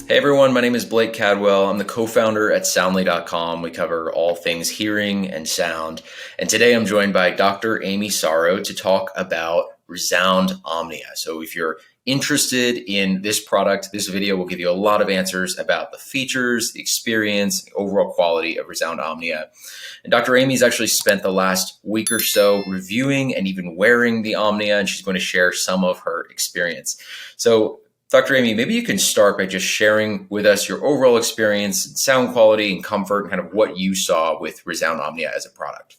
Hey everyone, my name is Blake Cadwell. I'm the co-founder at Soundly.com. We cover all things hearing and sound. And today I'm joined by Dr. Amy Sarow to talk about ReSound OMNIA. So if you're interested in this product, this video will give you a lot of answers about the features, the experience, the overall quality of ReSound OMNIA. And Dr. Amy's actually spent the last week or so reviewing and even wearing the OMNIA, and she's going to share some of her experience. So Dr. Amy, maybe you can start by just sharing with us your overall experience, sound quality and comfort, and kind of what you saw with ReSound OMNIA as a product.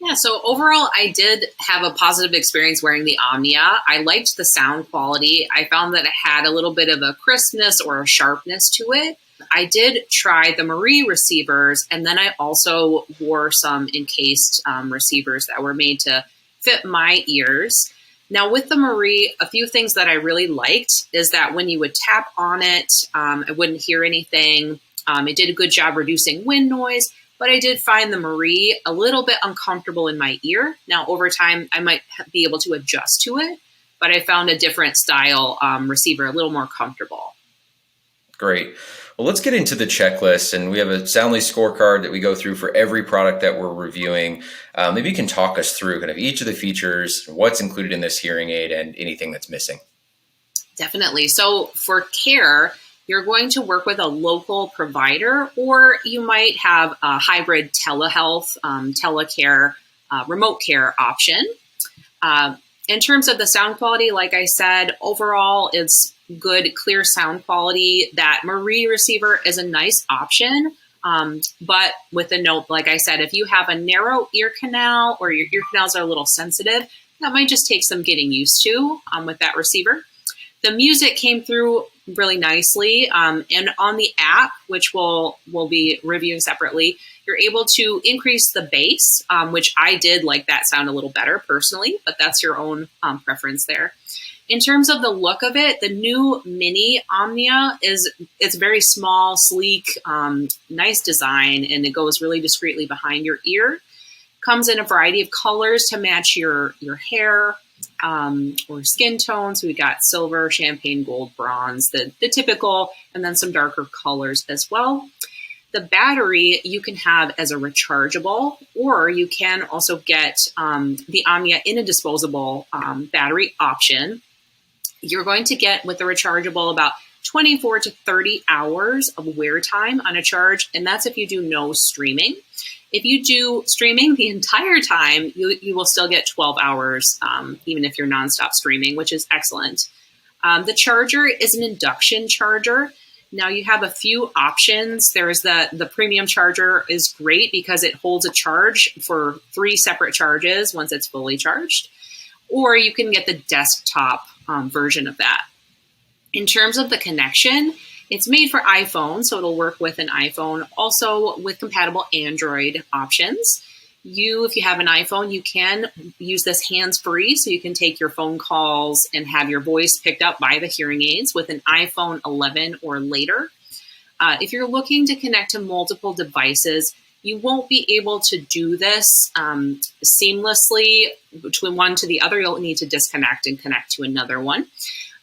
Yeah, so overall, I did have a positive experience wearing the OMNIA. I liked the sound quality. I found that it had a little bit of a crispness or a sharpness to it. I did try the Marie receivers, and then I also wore some encased receivers that were made to fit my ears. Now with the Marie, a few things that I really liked is that when you would tap on it, I wouldn't hear anything. It did a good job reducing wind noise, but I did find the Marie a little bit uncomfortable in my ear. Now over time, I might be able to adjust to it, but I found a different style receiver a little more comfortable. Great. Well, let's get into the checklist, and we have a Soundly scorecard that we go through for every product that we're reviewing. Maybe you can talk us through kind of each of the features, what's included in this hearing aid, and anything that's missing. Definitely. So for care, you're going to work with a local provider, or you might have a hybrid telehealth, telecare, remote care option. In terms of the sound quality, like I said, overall, it's good, clear sound quality. That Marie receiver is a nice option, but with a note, like I said, if you have a narrow ear canal or your ear canals are a little sensitive, that might just take some getting used to with that receiver. The music came through really nicely, and on the app, which we'll be reviewing separately, you're able to increase the bass, which I did like that sound a little better personally, but that's your own preference there. In terms of the look of it, the new mini OMNIA it's very small, sleek, nice design, and it goes really discreetly behind your ear. Comes in a variety of colors to match your hair or skin tone. So we got silver, champagne, gold, bronze, the typical, and then some darker colors as well. The battery you can have as a rechargeable, or you can also get the OMNIA in a disposable battery option. You're going to get with the rechargeable about 24 to 30 hours of wear time on a charge, and that's if you do no streaming. If you do streaming the entire time, you will still get 12 hours, even if you're nonstop streaming, which is excellent. The charger is an induction charger. Now you have a few options. There's the premium charger is great because it holds a charge for 3 separate charges once it's fully charged. Or you can get the desktop version of that. In terms of the connection, it's made for iPhone, so it'll work with an iPhone, also with compatible Android options. If you have an iPhone, you can use this hands-free, so you can take your phone calls and have your voice picked up by the hearing aids with an iPhone 11 or later. If you're looking to connect to multiple devices, you won't be able to do this seamlessly between one to the other. You'll need to disconnect and connect to another one.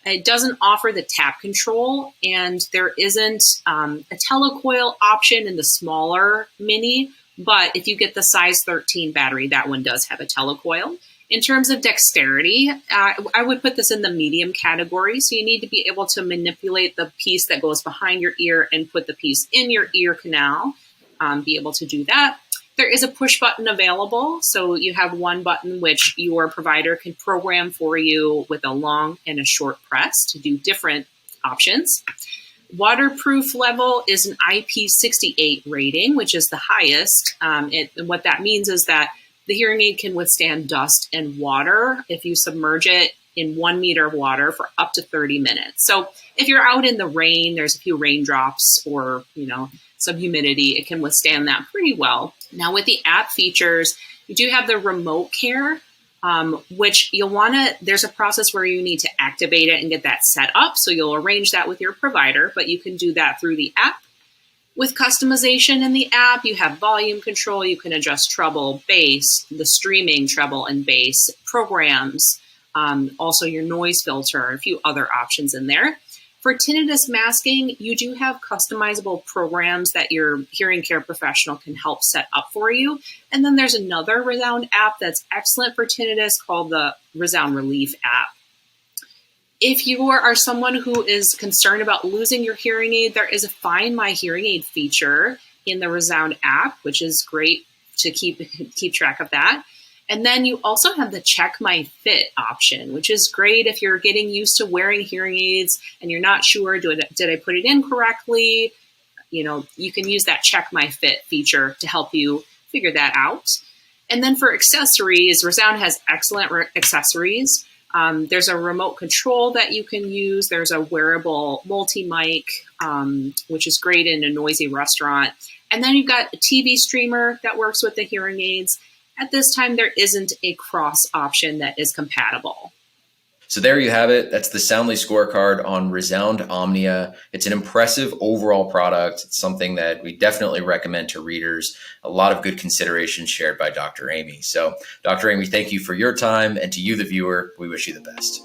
It doesn't offer the tap control, and there isn't a telecoil option in the smaller mini, but if you get the size 13 battery, that one does have a telecoil. In terms of dexterity, I would put this in the medium category. So you need to be able to manipulate the piece that goes behind your ear and put the piece in your ear canal, be able to do that. There is a push button available. So you have one button which your provider can program for you with a long and a short press to do different options. Waterproof level is an IP68 rating, which is the highest. And what that means is that the hearing aid can withstand dust and water if you submerge it in 1 meter of water for up to 30 minutes. So if you're out in the rain, there's a few raindrops or, some humidity, it can withstand that pretty well. Now with the app features, you do have the remote care, which there's a process where you need to activate it and get that set up. So you'll arrange that with your provider, but you can do that through the app. With customization in the app, you have volume control. You can adjust treble, bass, the streaming treble and bass programs. also your noise filter, and a few other options in there. For tinnitus masking, you do have customizable programs that your hearing care professional can help set up for you. And then there's another ReSound app that's excellent for tinnitus called the ReSound Relief app. If you are someone who is concerned about losing your hearing aid, there is a Find My Hearing Aid feature in the ReSound app, which is great to keep track of that. And then you also have the Check My Fit option, which is great if you're getting used to wearing hearing aids and you're not sure, did I put it in correctly? You can use that Check My Fit feature to help you figure that out. And then for accessories, ReSound has excellent accessories. There's a remote control that you can use. There's a wearable multi-mic, which is great in a noisy restaurant. And then you've got a TV streamer that works with the hearing aids. At this time, there isn't a cross option that is compatible. So there you have it. That's the Soundly scorecard on ReSound OMNIA. It's an impressive overall product. It's something that we definitely recommend to readers. A lot of good considerations shared by Dr. Amy. So Dr. Amy, thank you for your time. And to you, the viewer, we wish you the best.